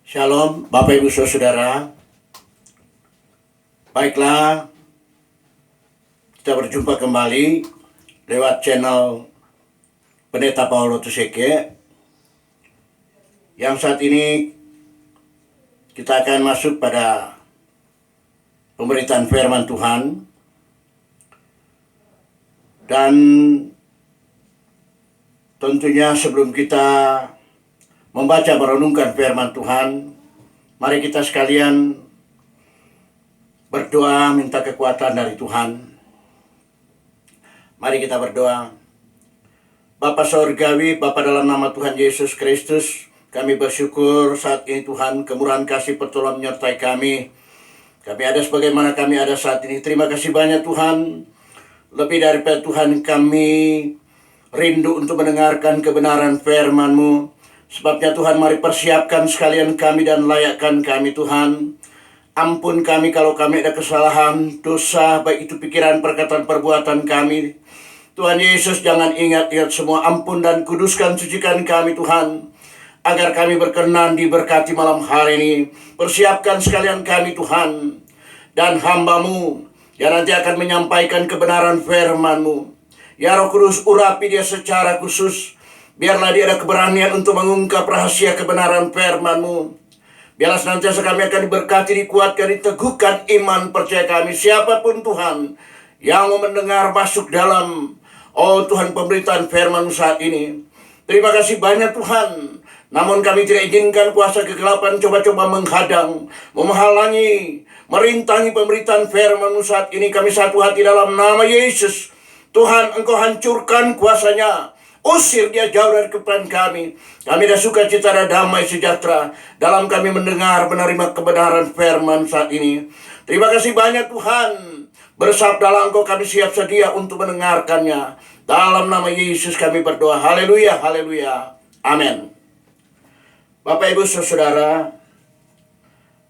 Shalom, Bapak Ibu Saudara. Baiklah, kita berjumpa kembali lewat channel Pendeta Paulo Tuseke. Yang saat ini kita akan masuk pada pemberitaan firman Tuhan. Dan tentunya sebelum kita membaca merenungkan firman Tuhan, mari kita sekalian berdoa minta kekuatan dari Tuhan. Mari kita berdoa. Bapa Sorgawi, Bapa dalam nama Tuhan Yesus Kristus, kami bersyukur saat ini Tuhan, kemurahan kasih pertolongan menyertai kami. Kami ada sebagaimana kami ada saat ini. Terima kasih banyak Tuhan. Lebih daripada Tuhan, kami rindu untuk mendengarkan kebenaran firman-Mu. Sebabnya Tuhan, mari persiapkan sekalian kami dan layakkan kami Tuhan. Ampun kami kalau kami ada kesalahan, dosa, baik itu pikiran, perkataan, perbuatan kami. Tuhan Yesus, jangan ingat-ingat semua. Ampun dan kuduskan, sucikan kami Tuhan, agar kami berkenan diberkati malam hari ini. Persiapkan sekalian kami Tuhan, dan hamba-Mu yang nanti akan menyampaikan kebenaran firman-Mu. Ya Roh Kudus, urapi dia secara khusus. Biarlah dia ada keberanian untuk mengungkap rahasia kebenaran firman-Mu. Biarlah senantiasa kami akan diberkati, dikuatkan, diteguhkan iman percaya kami. Siapapun Tuhan yang mau mendengar masuk dalam, oh Tuhan, pemberitaan firman-Mu saat ini. Terima kasih banyak Tuhan. Namun kami tidak izinkan kuasa kegelapan coba-coba menghadang, menghalangi, merintangi pemberitaan firman-Mu saat ini. Kami satu hati dalam nama Yesus. Tuhan, Engkau hancurkan kuasanya. Usir dia jauh dari depan kami. Kami dah sukacita dan damai sejahtera dalam kami mendengar, menerima kebenaran firman saat ini. Terima kasih banyak Tuhan. Bersabdalah Engkau, kami siap sedia untuk mendengarkannya. Dalam nama Yesus kami berdoa. Haleluya, haleluya. Amin. Bapak Ibu Saudara,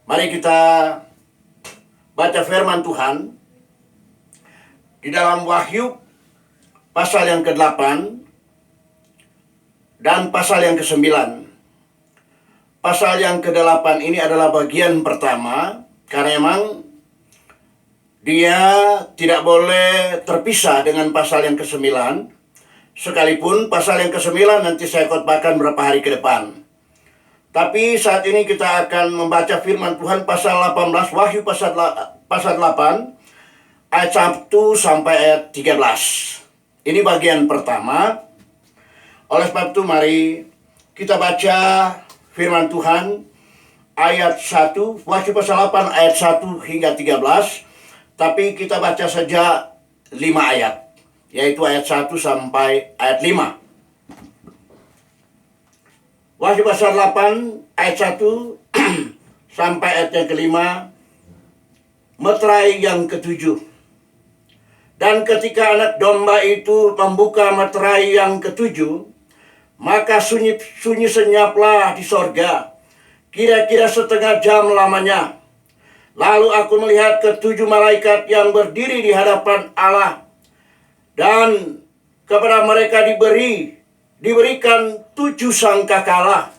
mari kita baca firman Tuhan di dalam Wahyu pasal yang ke-8 dan pasal yang ke-9. Pasal yang ke-8 ini adalah bagian pertama, karena memang dia tidak boleh terpisah dengan pasal yang ke-9. Sekalipun pasal yang ke-9 nanti saya khotbahkan berapa hari ke depan. Tapi saat ini kita akan membaca firman Tuhan pasal 18, Wahyu pasal 8, ayat 1 sampai ayat 13. Ini bagian pertama. Oleh sebab itu mari kita baca firman Tuhan ayat 1, Wahyu pasal 8 ayat 1 hingga 13. Tapi kita baca saja 5 ayat, yaitu ayat 1 sampai ayat 5. Wahyu pasal 8 ayat 1 sampai ayat yang ke-5, meterai yang ke-7. Dan ketika anak domba itu membuka meterai yang ke-7, maka sunyi senyaplah di sorga, kira-kira setengah jam lamanya. Lalu aku melihat ke-7 malaikat yang berdiri di hadapan Allah, dan kepada mereka diberikan 7 sangkakala.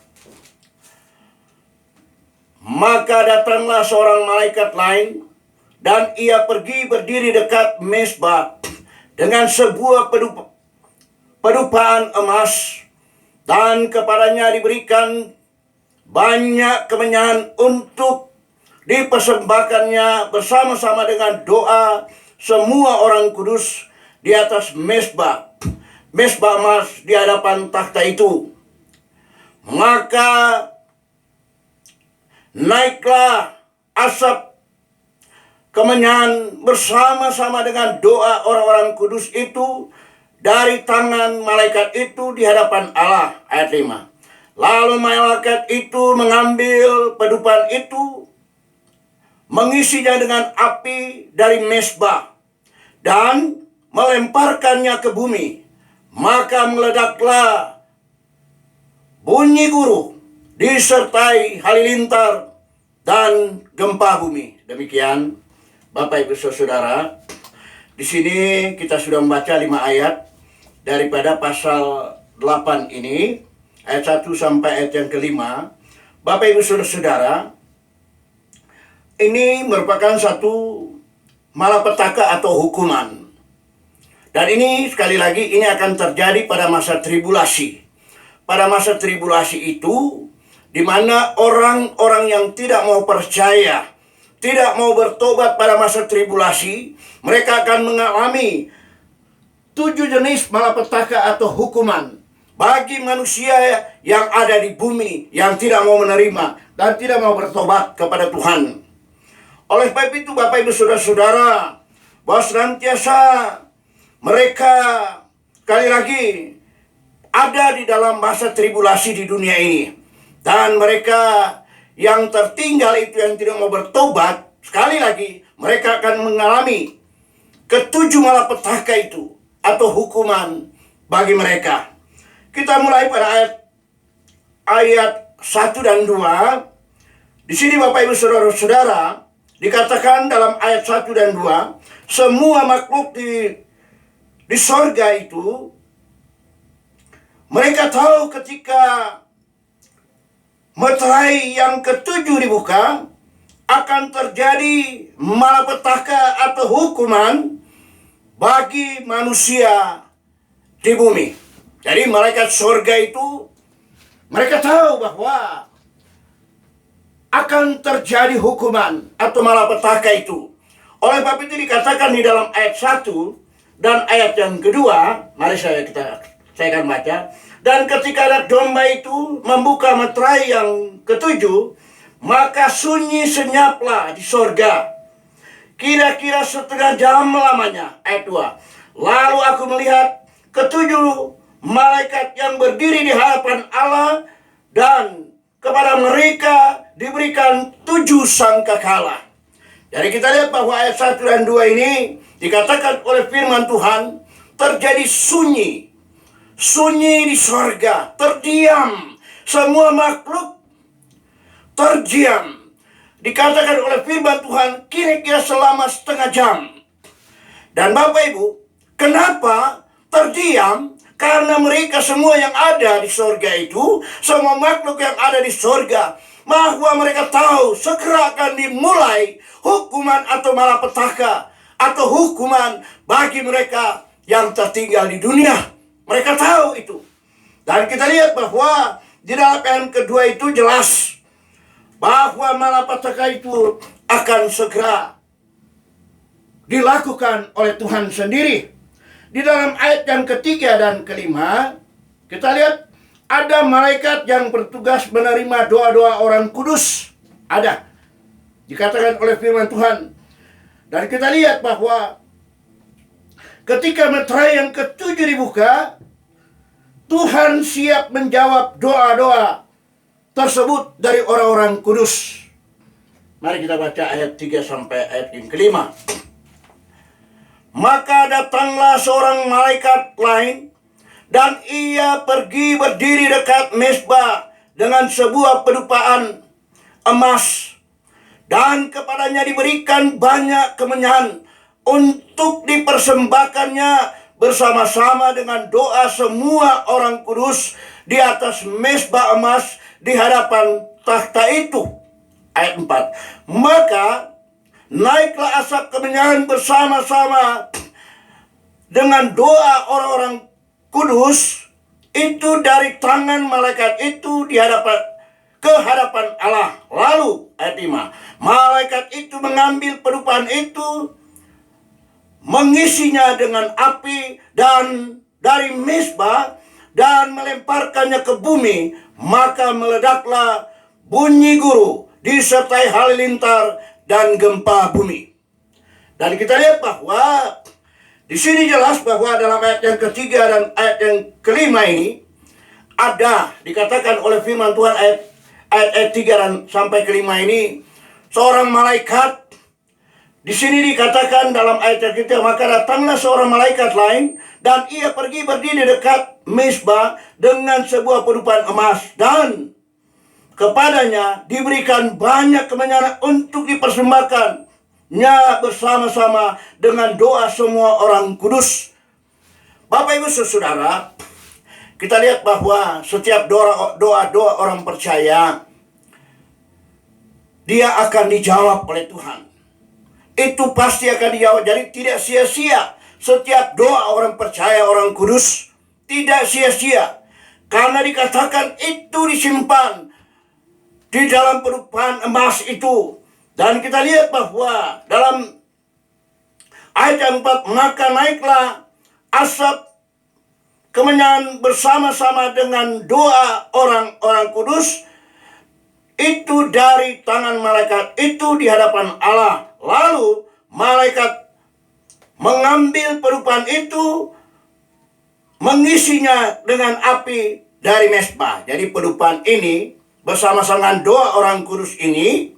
Maka datanglah seorang malaikat lain, dan ia pergi berdiri dekat mezbah dengan sebuah pedupaan emas, dan kepadanya diberikan banyak kemenyan untuk dipersembahkannya bersama-sama dengan doa semua orang kudus di atas mezbah emas di hadapan takhta itu. Maka naiklah asap kemenyan bersama-sama dengan doa orang-orang kudus itu dari tangan malaikat itu di hadapan Allah. Ayat 5. Lalu malaikat itu mengambil pedupaan itu, mengisinya dengan api dari mezbah, dan melemparkannya ke bumi. Maka meledaklah bunyi guruh, disertai halilintar dan gempa bumi. Demikian Bapak Ibu Saudara, di sini kita sudah membaca 5 ayat daripada pasal 8 ini, ayat 1 sampai ayat yang ke-5. Bapak Ibu Saudara-saudara, ini merupakan satu malapetaka atau hukuman. Dan ini sekali lagi ini akan terjadi pada masa tribulasi. Pada masa tribulasi itu, di mana orang-orang yang tidak mau percaya, tidak mau bertobat pada masa tribulasi, mereka akan mengalami 7 jenis malapetaka atau hukuman bagi manusia yang ada di bumi yang tidak mau menerima dan tidak mau bertobat kepada Tuhan. Oleh sebab itu Bapak Ibu Saudara-saudara, bahwa senantiasa mereka sekali lagi ada di dalam masa tribulasi di dunia ini. Dan mereka yang tertinggal itu yang tidak mau bertobat, sekali lagi mereka akan mengalami ketujuh malapetaka itu atau hukuman bagi mereka. Kita mulai pada ayat 1 dan 2. Di sini Bapak Ibu Saudara-saudara, dikatakan dalam ayat 1 dan 2, semua makhluk di sorga itu, mereka tahu ketika meterai yang ketujuh dibuka, akan terjadi malapetaka atau hukuman bagi manusia di bumi. Jadi malaikat sorga itu, mereka tahu bahwa akan terjadi hukuman atau malapetaka itu. Oleh sebab itu dikatakan di dalam ayat 1 dan ayat yang kedua, mari saya akan baca. Dan ketika anak domba itu membuka meterai yang ketujuh, maka sunyi senyaplah di sorga, kira-kira setengah jam lamanya. Ayat 2. Lalu aku melihat ketujuh malaikat yang berdiri di hadapan Allah, dan kepada mereka diberikan 7 sangkakala. Jadi kita lihat bahwa ayat 1 dan 2 ini dikatakan oleh firman Tuhan, terjadi sunyi. Sunyi di sorga, terdiam. Semua makhluk terdiam. Dikatakan oleh firman Tuhan, kira-kira selama setengah jam. Dan Bapak Ibu, kenapa terdiam? Karena mereka semua yang ada di sorga itu, semua makhluk yang ada di sorga, bahwa mereka tahu segera akan dimulai hukuman atau malapetaka atau hukuman bagi mereka yang tertinggal di dunia. Mereka tahu itu. Dan kita lihat bahwa di dalam ayat kedua itu jelas bahwa malapetaka itu akan segera dilakukan oleh Tuhan sendiri. Di dalam ayat yang ketiga dan kelima, kita lihat ada malaikat yang bertugas menerima doa-doa orang kudus. Ada. Dikatakan oleh firman Tuhan. Dan kita lihat bahwa ketika meterai yang ketujuh dibuka, Tuhan siap menjawab doa-doa tersebut dari orang-orang kudus. Mari kita baca ayat 3 sampai ayat yang kelima. Maka datanglah seorang malaikat lain, dan ia pergi berdiri dekat mezbah dengan sebuah pedupaan emas, dan kepadanya diberikan banyak kemenyan untuk dipersembahkannya bersama-sama dengan doa semua orang kudus di atas mezbah emas di hadapan takhta itu. Ayat 4. Maka naiklah asap kemenyan bersama-sama dengan doa orang-orang kudus itu dari tangan malaikat itu ke hadapan Allah. Lalu ayat 5. Malaikat itu mengambil pedupaan itu, mengisinya dengan api dan dari mezbah, dan melemparkannya ke bumi. Maka meledaklah bunyi guru disertai halilintar dan gempa bumi. Dan kita lihat bahwa di sini jelas bahwa dalam ayat yang ketiga dan ayat yang kelima ini ada dikatakan oleh firman Tuhan ayat 3 dan sampai kelima ini seorang malaikat. Di sini dikatakan dalam ayat yang ketiga, maka datanglah seorang malaikat lain, dan ia pergi berdiri dekat mezbah dengan sebuah pedupaan emas, dan kepadanya diberikan banyak kemenyan untuk dipersembahkannya bersama-sama dengan doa semua orang kudus. Bapak Ibu Saudara, kita lihat bahwa setiap doa orang percaya dia akan dijawab oleh Tuhan. Itu pasti akan dijawab. Jadi tidak sia-sia. Setiap doa orang percaya, orang kudus, tidak sia-sia. Karena dikatakan itu disimpan di dalam pedupaan emas itu. Dan kita lihat bahwa dalam ayat yang 4, maka naiklah asap kemenyan bersama-sama dengan doa orang-orang kudus itu dari tangan malaikat itu di hadapan Allah. Lalu malaikat mengambil pedupaan itu, mengisinya dengan api dari mesbah. Jadi pedupaan ini bersama-sama doa orang kudus ini,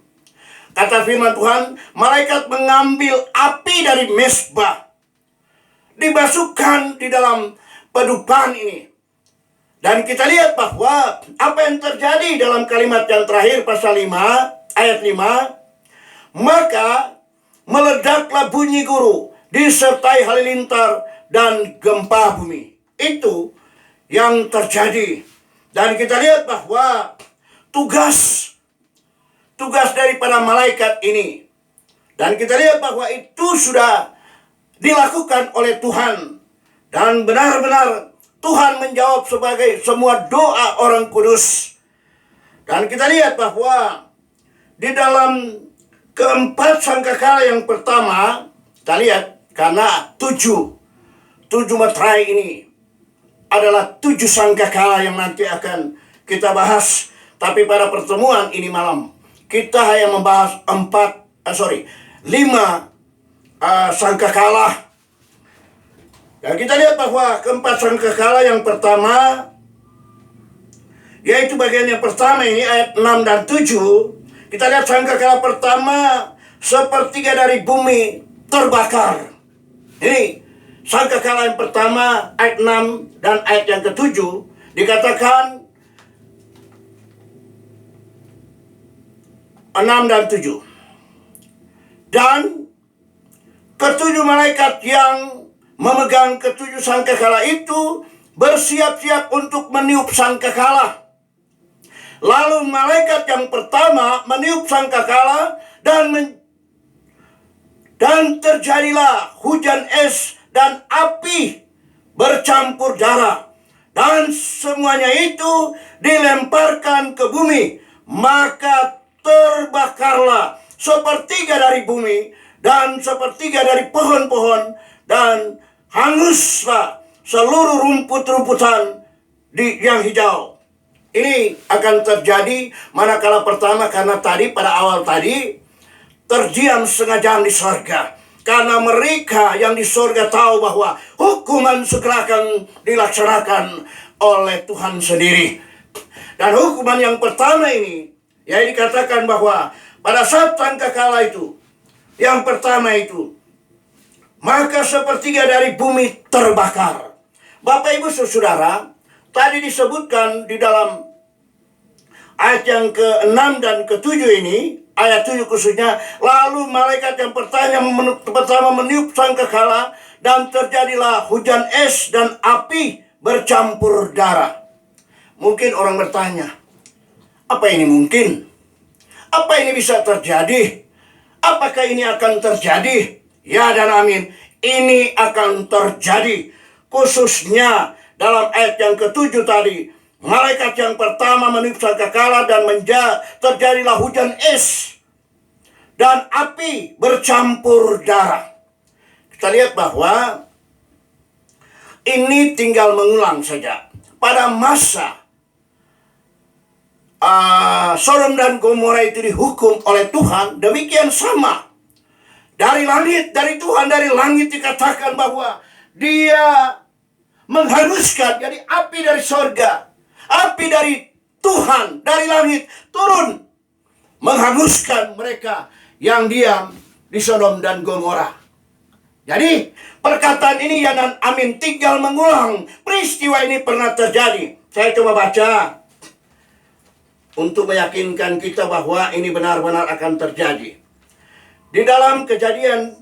kata firman Tuhan, malaikat mengambil api dari mesbah, dimasukkan di dalam pedupaan ini. Dan kita lihat bahwa apa yang terjadi dalam kalimat yang terakhir pasal 5 ayat 5, maka meledaklah bunyi guru disertai halilintar dan gempa bumi. Itu yang terjadi. Dan kita lihat bahwa tugas daripada malaikat ini, dan kita lihat bahwa itu sudah dilakukan oleh Tuhan, dan benar-benar Tuhan menjawab sebagai semua doa orang kudus. Dan kita lihat bahwa di dalam keempat sangkakala yang pertama, kita lihat karena tujuh meterai ini adalah 7 sangkakala yang nanti akan kita bahas. Tapi pada pertemuan ini malam kita hanya membahas 5 sangkakala. Dan kita lihat bahwa keempat sangkakala yang pertama, yaitu bagian yang pertama ini ayat 6 dan 7. Kita lihat sangkakala pertama, sepertiga dari bumi terbakar. Ini sangkakala yang pertama ayat 6 dan ayat yang ke-7 dikatakan 6 dan 7. Dan ketujuh malaikat yang memegang ketujuh sangkakala itu bersiap-siap untuk meniup sangkakala. Lalu malaikat yang pertama meniup sangkakala dan terjadilah hujan es dan api bercampur darah. Dan semuanya itu dilemparkan ke bumi. Maka terbakarlah sepertiga dari bumi dan sepertiga dari pohon-pohon, dan hanguslah seluruh rumput-rumputan yang hijau. Ini akan terjadi manakala pertama, karena tadi pada awal tadi terdiam setengah jam di sorga. Karena mereka yang di sorga tahu bahwa hukuman segera akan dilaksanakan oleh Tuhan sendiri. Dan hukuman yang pertama ini, ya dikatakan bahwa pada saat sangkakala itu, yang pertama itu, maka sepertiga dari bumi terbakar. Bapak Ibu Saudara, tadi disebutkan di dalam ayat yang ke-6 dan ke-7 ini, ayat 7 khususnya, lalu malaikat yang pertama meniup sangkakala dan terjadilah hujan es dan api bercampur darah. Mungkin orang bertanya, apa ini mungkin? Apa ini bisa terjadi? Apakah ini akan terjadi? Ya dan amin, ini akan terjadi. Khususnya dalam ayat yang ke-7 tadi, malaikat yang pertama meniup sangkakala dan terjadilah hujan es dan api bercampur darah. Kita lihat bahwa ini tinggal mengulang saja. Pada masa Sodom dan Gomora itu dihukum oleh Tuhan, demikian sama. Dari langit, dari Tuhan, dari langit dikatakan bahwa Dia menghanguskan, jadi api dari sorga, api dari Tuhan, dari langit turun, menghanguskan mereka yang diam di Sodom dan Gomora. Jadi perkataan ini ya dan amin tinggal mengulang. Peristiwa ini pernah terjadi. Saya coba baca untuk meyakinkan kita bahwa ini benar-benar akan terjadi. Di dalam Kejadian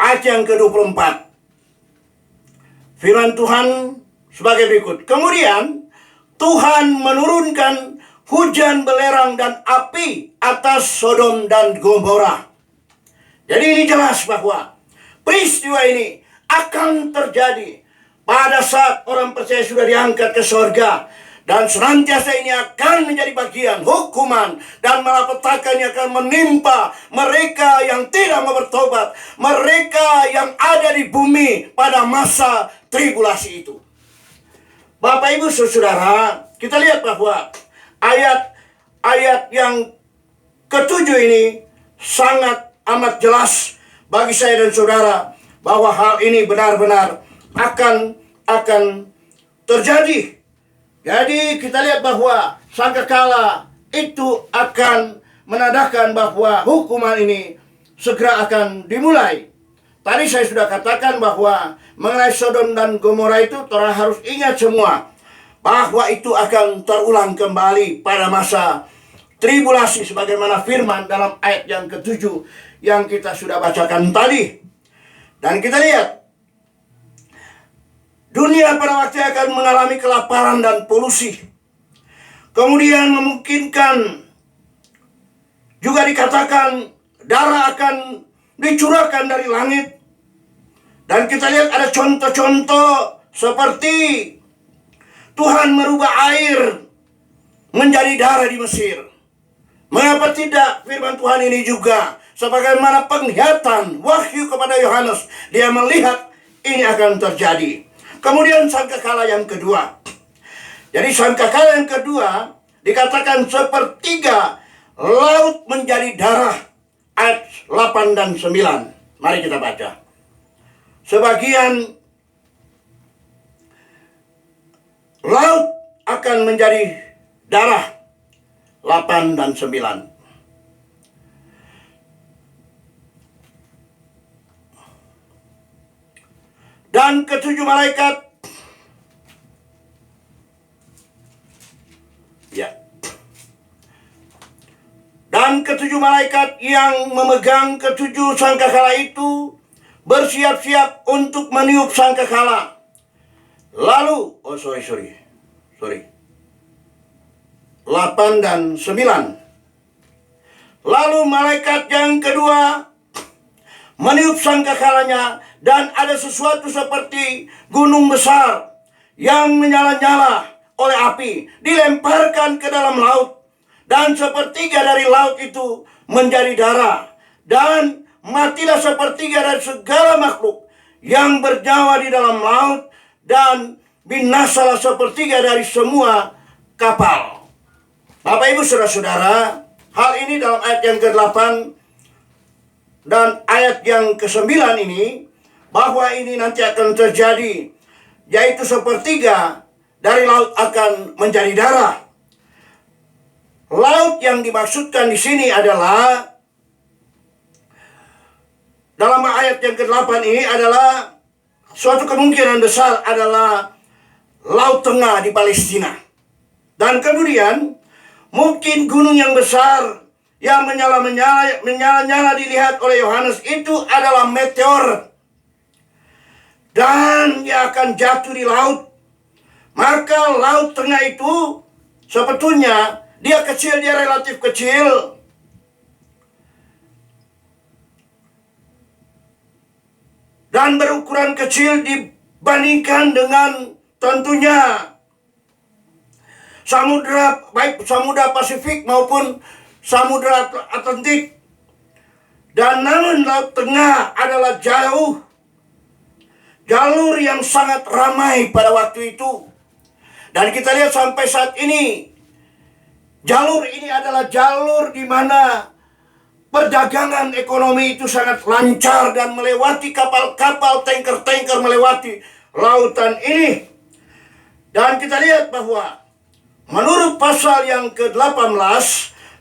ayat yang ke-24. Firman Tuhan sebagai berikut. Kemudian Tuhan menurunkan hujan belerang dan api atas Sodom dan Gomora. Jadi ini jelas bahwa peristiwa ini akan terjadi pada saat orang percaya sudah diangkat ke surga. Dan senantiasa ini akan menjadi bagian hukuman dan malapetakannya akan menimpa mereka yang tidak mau bertobat, mereka yang ada di bumi pada masa tribulasi itu. Bapak Ibu Saudara, kita lihat bahwa ayat yang ketujuh ini sangat amat jelas bagi saya dan saudara bahwa hal ini benar-benar akan terjadi. Jadi kita lihat bahwa sangkakala itu akan menandakan bahwa hukuman ini segera akan dimulai. Tadi saya sudah katakan bahwa mengenai Sodom dan Gomora itu orang harus ingat semua bahwa itu akan terulang kembali pada masa tribulasi sebagaimana firman dalam ayat yang ketujuh yang kita sudah bacakan tadi. Dan kita lihat dunia pada waktu akan mengalami kelaparan dan polusi. Kemudian memungkinkan juga dikatakan darah akan dicurahkan dari langit. Dan kita lihat ada contoh-contoh seperti Tuhan merubah air menjadi darah di Mesir. Mengapa tidak firman Tuhan ini juga sebagaimana penglihatan wahyu kepada Yohanes, dia melihat ini akan terjadi. Kemudian sangkakala yang kedua. Jadi sangkakala yang kedua dikatakan sepertiga laut menjadi darah. Ayat 8 dan 9. Mari kita baca. Sebagian laut akan menjadi darah. 8 dan 9. Dan ketujuh malaikat Dan ketujuh malaikat yang memegang ketujuh sangkakala itu bersiap-siap untuk meniup sangkakala. Lalu, 8 dan 9. Lalu malaikat yang kedua meniup sangkakalanya, dan ada sesuatu seperti gunung besar yang menyala-nyala oleh api dilemparkan ke dalam laut. Dan sepertiga dari laut itu menjadi darah. Dan matilah sepertiga dari segala makhluk yang bernyawa di dalam laut. Dan binasalah sepertiga dari semua kapal. Bapak Ibu Saudara-saudara, hal ini dalam ayat yang ke-8 dan ayat yang ke-9 ini, bahwa ini nanti akan terjadi, yaitu sepertiga dari laut akan menjadi darah. Laut yang dimaksudkan di sini adalah, dalam ayat yang ke-8 ini adalah suatu kemungkinan besar adalah Laut Tengah di Palestina. Dan kemudian mungkin gunung yang besar yang menyala-nyala dilihat oleh Yohanes itu adalah meteor. Dan dia akan jatuh di laut. Maka Laut Tengah itu sebetulnya dia kecil, dia relatif kecil. Dan berukuran kecil dibandingkan dengan tentunya samudra, baik samudra Pasifik maupun samudra Atlantik. Dan namun Laut Tengah adalah jalur yang sangat ramai pada waktu itu. Dan kita lihat sampai saat ini, jalur ini adalah jalur di mana perdagangan ekonomi itu sangat lancar dan melewati kapal-kapal, tanker-tanker melewati lautan ini. Dan kita lihat bahwa menurut pasal yang ke-18,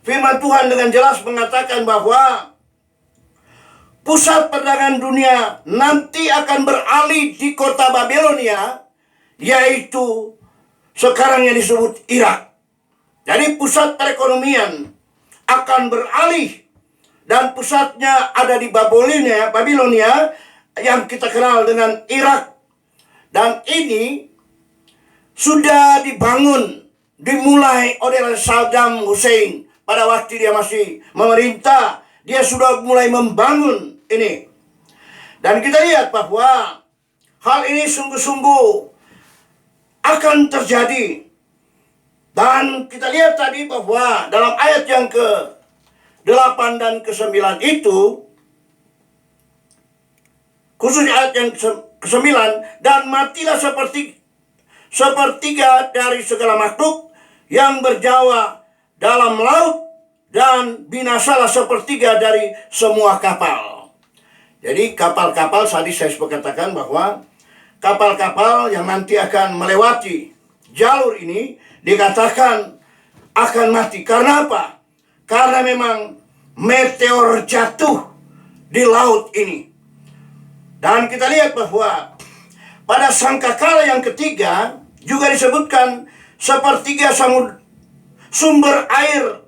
firman Tuhan dengan jelas mengatakan bahwa pusat perdagangan dunia nanti akan beralih di kota Babilonia, yaitu sekarang yang disebut Irak. Jadi pusat perekonomian akan beralih dan pusatnya ada di Babilonia yang kita kenal dengan Irak. Dan ini sudah dimulai oleh Saddam Hussein pada waktu dia masih memerintah. Dia sudah mulai membangun ini. Dan kita lihat bahwa hal ini sungguh-sungguh akan terjadi. Dan kita lihat tadi bahwa dalam ayat yang ke-8 dan ke-9 itu, khususnya ayat yang ke-9, dan matilah sepertiga dari segala makhluk yang berjawa dalam laut, dan binasalah sepertiga dari semua kapal. Jadi kapal-kapal, tadi saya sempat katakan bahwa kapal-kapal yang nanti akan melewati jalur ini dikatakan akan mati. Karena apa? Karena memang meteor jatuh di laut ini. Dan kita lihat bahwa pada sangkakala yang ketiga juga disebutkan sepertiga sumber air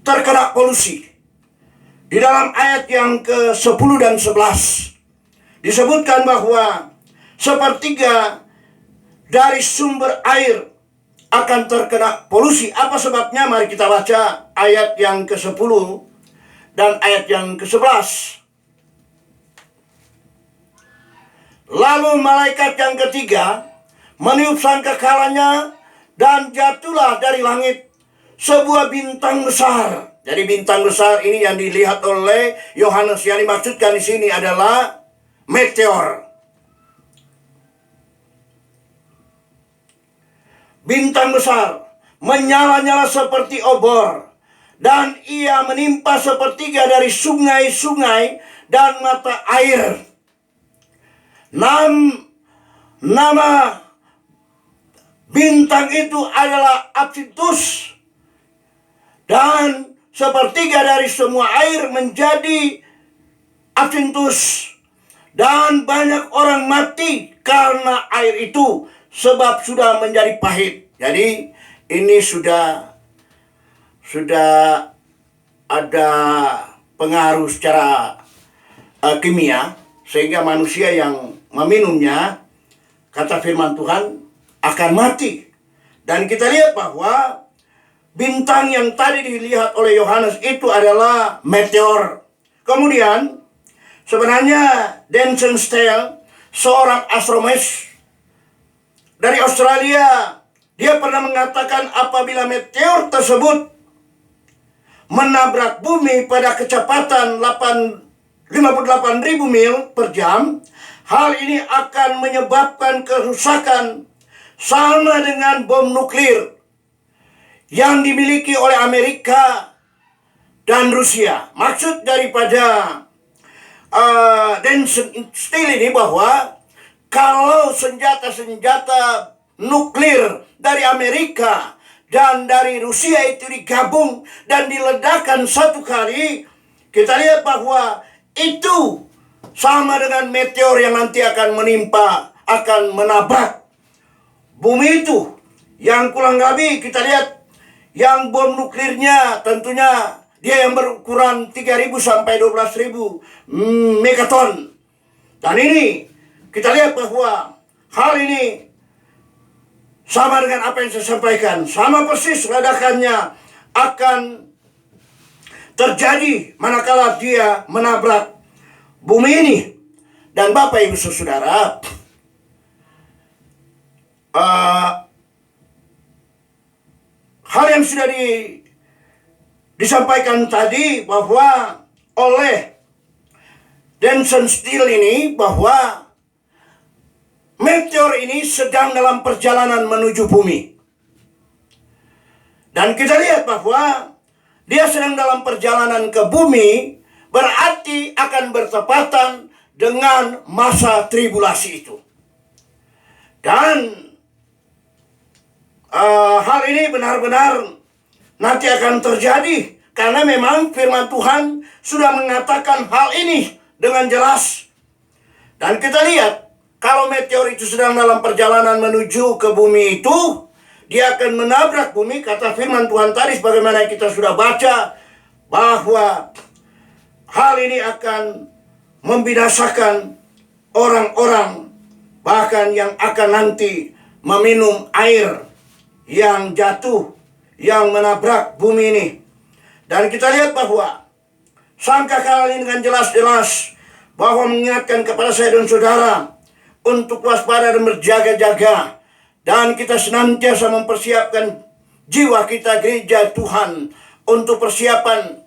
terkena polusi. Di dalam ayat yang ke-10 dan 11 disebutkan bahwa sepertiga dari sumber air akan terkena polusi. Apa sebabnya? Mari kita baca ayat yang ke-10 dan ayat yang ke-11. Lalu malaikat yang ketiga meniup sangkakalanya, dan jatuhlah dari langit sebuah bintang besar. Jadi bintang besar ini yang dilihat oleh Yohanes, yang dimaksudkan di sini adalah meteor. Bintang besar menyala-nyala seperti obor, dan ia menimpa sepertiga dari sungai-sungai dan mata air. Nama bintang itu adalah Apsintus, dan sepertiga dari semua air menjadi Apsintus, dan banyak orang mati karena air itu, sebab sudah menjadi pahit. Jadi ini sudah ada pengaruh secara kimia, sehingga manusia yang meminumnya, kata firman Tuhan, akan mati. Dan kita lihat bahwa bintang yang tadi dilihat oleh Yohanes itu adalah meteor. Kemudian sebenarnya Denson Stale, seorang astronomis dari Australia, dia pernah mengatakan apabila meteor tersebut menabrak bumi pada kecepatan 58.000 mil per jam, hal ini akan menyebabkan kerusakan sama dengan bom nuklir yang dimiliki oleh Amerika dan Rusia. Maksud daripada Denson Steel ini bahwa kalau senjata-senjata nuklir dari Amerika dan dari Rusia itu digabung dan diledakkan satu kali, kita lihat bahwa itu sama dengan meteor yang nanti akan menimpa, akan menabrak bumi itu. Yang kurang lebih kita lihat yang bom nuklirnya tentunya dia yang berukuran 3.000 sampai 12.000 megaton. Dan ini kita lihat bahwa hal ini sama dengan apa yang saya sampaikan. Sama persis ledakannya akan terjadi manakala dia menabrak bumi ini. Dan Bapak Ibu Saudara, hal yang sudah disampaikan tadi bahwa oleh Denson Steel ini, bahwa meteor ini sedang dalam perjalanan menuju bumi. Dan kita lihat bahwa dia sedang dalam perjalanan ke bumi, berarti akan bertepatan dengan masa tribulasi itu. Dan hal ini benar-benar nanti akan terjadi, karena memang firman Tuhan sudah mengatakan hal ini dengan jelas. Dan kita lihat, kalau meteor itu sedang dalam perjalanan menuju ke bumi itu, dia akan menabrak bumi. Kata firman Tuhan tadi sebagaimana kita sudah baca, bahwa hal ini akan membinasakan orang-orang bahkan yang akan nanti meminum air yang jatuh, yang menabrak bumi ini. Dan kita lihat bahwa sangkakala ini dengan jelas-jelas bahwa mengingatkan kepada saya dan saudara untuk waspada dan berjaga-jaga. Dan kita senantiasa mempersiapkan jiwa kita gereja Tuhan untuk persiapan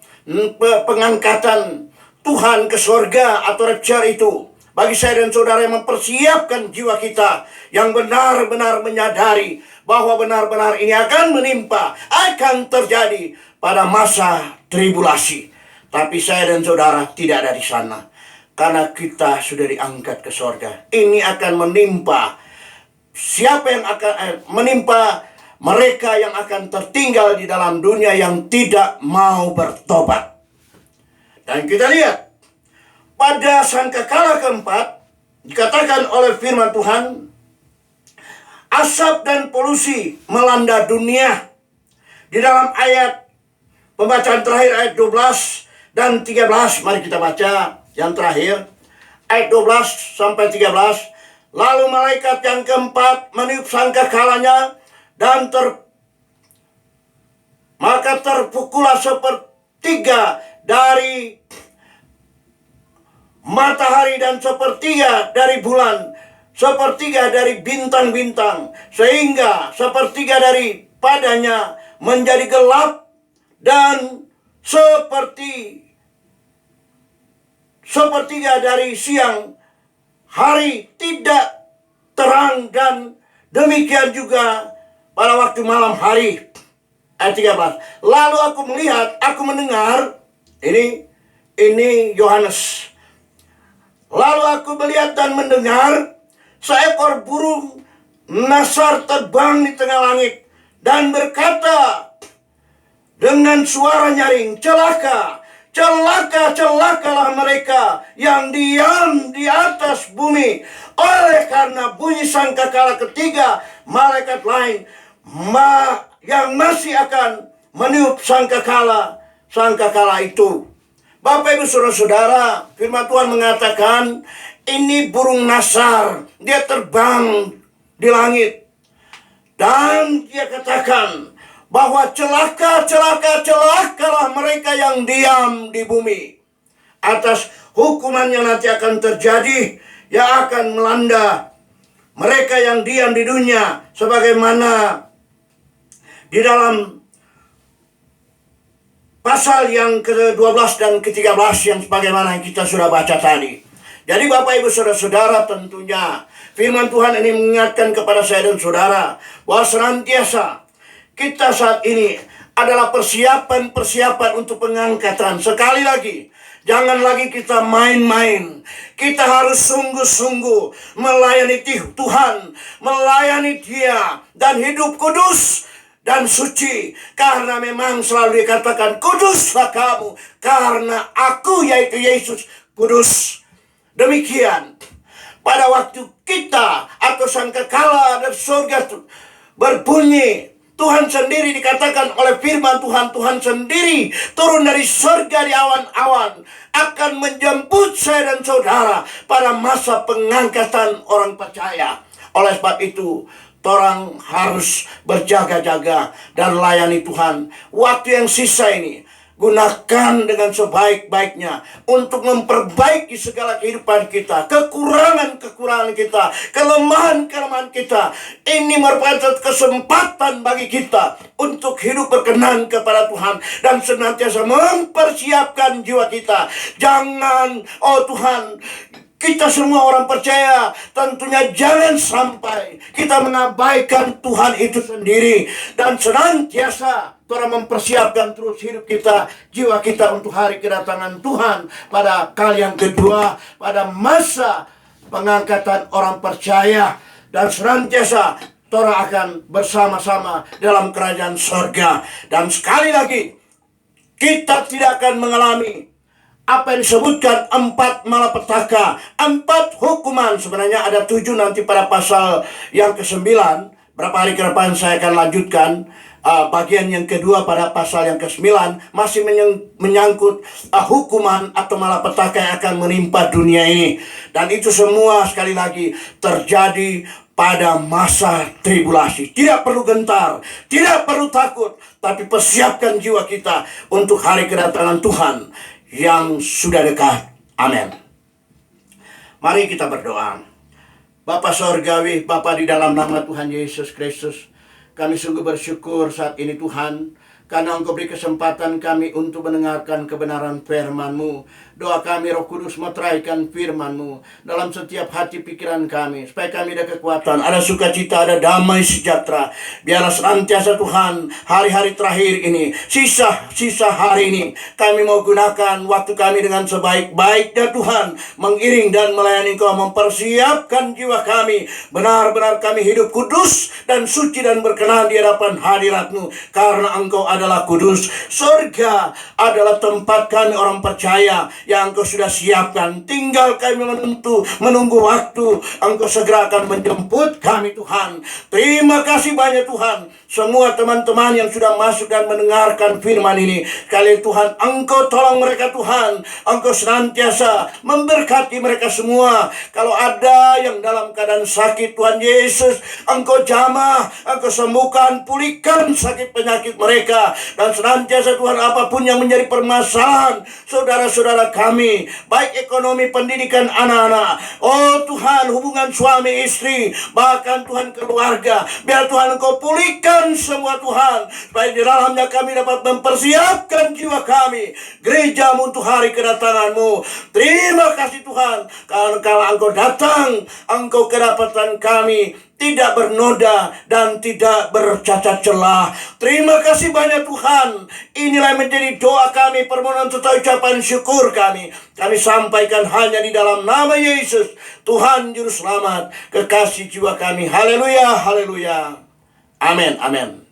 pengangkatan Tuhan ke surga atau rapture itu. Bagi saya dan saudara yang mempersiapkan jiwa kita, yang benar-benar menyadari bahwa benar-benar ini akan menimpa, akan terjadi pada masa tribulasi. Tapi saya dan saudara tidak ada di sana, karena kita sudah diangkat ke surga. Ini akan menimpa siapa yang akan menimpa mereka yang akan tertinggal di dalam dunia yang tidak mau bertobat. Dan kita lihat pada sangkakala keempat dikatakan oleh firman Tuhan, asap dan polusi melanda dunia. Di dalam ayat pembacaan terakhir ayat 12 dan 13, mari kita baca yang terakhir ayat 12 sampai 13. Lalu malaikat yang keempat meniup sangkakalanya, dan maka terpukullah sepertiga dari matahari dan sepertiga dari bulan, sepertiga dari bintang-bintang, sehingga sepertiga daripadanya menjadi gelap, dan sepertiga dari siang hari tidak terang, dan demikian juga pada waktu malam hari. Ayat 13. Lalu aku melihat, aku mendengar, ini Yohanes. Lalu aku melihat dan mendengar seekor burung nasar terbang di tengah langit dan berkata dengan suara nyaring, celaka, celaka, celakalah mereka yang diam di atas bumi, oleh karena bunyi sangkakala ketiga malaikat lain yang masih akan meniup sangkakala itu. Bapak Ibu saudara-saudara, firman Tuhan mengatakan ini burung nasar, dia terbang di langit, dan dia katakan bahwa celaka, celaka, celakalah mereka yang diam di bumi atas hukuman yang nanti akan terjadi, yang akan melanda mereka yang diam di dunia, sebagaimana di dalam pasal yang ke-12 dan ke-13 yang sebagaimana kita sudah baca tadi. Jadi Bapak Ibu saudara-saudara, tentunya firman Tuhan ini mengingatkan kepada saya dan saudara bahwa senantiasa kita saat ini adalah persiapan untuk pengangkatan. Sekali lagi, jangan lagi kita main-main. Kita harus sungguh-sungguh melayani Tuhan, melayani Dia, dan hidup kudus dan suci. Karena memang selalu dikatakan, kuduslah kamu, karena aku, yaitu Yesus, kudus. Demikian, pada waktu kita atau sangkakala dari surga berbunyi, Tuhan sendiri dikatakan oleh firman Tuhan, Tuhan sendiri turun dari surga di awan-awan, akan menjemput saya dan saudara pada masa pengangkatan orang percaya. Oleh sebab itu, orang harus berjaga-jaga dan layani Tuhan. Waktu yang sisa ini gunakan dengan sebaik-baiknya untuk memperbaiki segala kehidupan kita, kekurangan-kekurangan kita, kelemahan-kelemahan kita. Ini merupakan satu kesempatan bagi kita untuk hidup berkenan kepada Tuhan dan senantiasa mempersiapkan jiwa kita. Jangan, oh Tuhan, kita semua orang percaya tentunya jangan sampai kita mengabaikan Tuhan itu sendiri, dan senantiasa Tuhan mempersiapkan terus hidup kita, jiwa kita untuk hari kedatangan Tuhan pada kali yang kedua, pada masa pengangkatan orang percaya, dan senantiasa Tuhan akan bersama-sama dalam kerajaan surga. Dan sekali lagi, kita tidak akan mengalami apa yang disebutkan 4 malapetaka, 4 hukuman. Sebenarnya ada 7 nanti pada pasal yang ke-9. Berapa hari ke depan saya akan lanjutkan bagian yang kedua pada pasal yang ke-9 masih menyangkut hukuman atau malapetaka yang akan menimpa dunia ini. Dan itu semua sekali lagi terjadi pada masa tribulasi. Tidak perlu gentar, tidak perlu takut, tapi persiapkan jiwa kita untuk hari kedatangan Tuhan yang sudah dekat. Amin. Mari kita berdoa. Bapa Sorgawi, Bapa di dalam nama Tuhan Yesus Kristus, kami sungguh bersyukur saat ini Tuhan, karena Engkau beri kesempatan kami untuk mendengarkan kebenaran firman-Mu. Doa kami Roh Kudus meteraikan firman-Mu dalam setiap hati pikiran kami, supaya kami ada kekuatan, ada sukacita, ada damai sejahtera. Biarlah senantiasa Tuhan, hari-hari terakhir ini, sisa hari ini, kami mau gunakan waktu kami dengan sebaik-baiknya Tuhan, mengiring dan melayani Engkau, mempersiapkan jiwa kami, benar-benar kami hidup kudus dan suci dan berkenan di hadapan hadirat-Mu, karena Engkau adalah kudus. Surga adalah tempat kami orang percaya yang Engkau sudah siapkan. Tinggal kami menunggu waktu Engkau segera akan menjemput kami Tuhan. Terima kasih banyak Tuhan. Semua teman-teman yang sudah masuk dan mendengarkan firman ini, kali Tuhan Engkau tolong mereka Tuhan. Engkau senantiasa memberkati mereka semua. Kalau ada yang dalam keadaan sakit Tuhan Yesus, Engkau jamah, Engkau sembuhkan, pulihkan sakit penyakit mereka. Dan senantiasa Tuhan, apapun yang menjadi permasalahan saudara-saudara kami, baik ekonomi, pendidikan anak-anak, oh Tuhan, hubungan suami istri, bahkan Tuhan keluarga, biar Tuhan Engkau pulihkan semua Tuhan, supaya di dalamnya kami dapat mempersiapkan jiwa kami, gereja-Mu untuk hari kedatangan-Mu. Terima kasih Tuhan, karena kalau Engkau datang, Engkau kedapatan kami tidak bernoda dan tidak bercacat celah. Terima kasih banyak Tuhan. Inilah yang menjadi doa kami, permohonan serta ucapan syukur kami. Kami sampaikan hanya di dalam nama Yesus, Tuhan Juru Selamat, kekasih jiwa kami. Haleluya, haleluya. Amin, amin.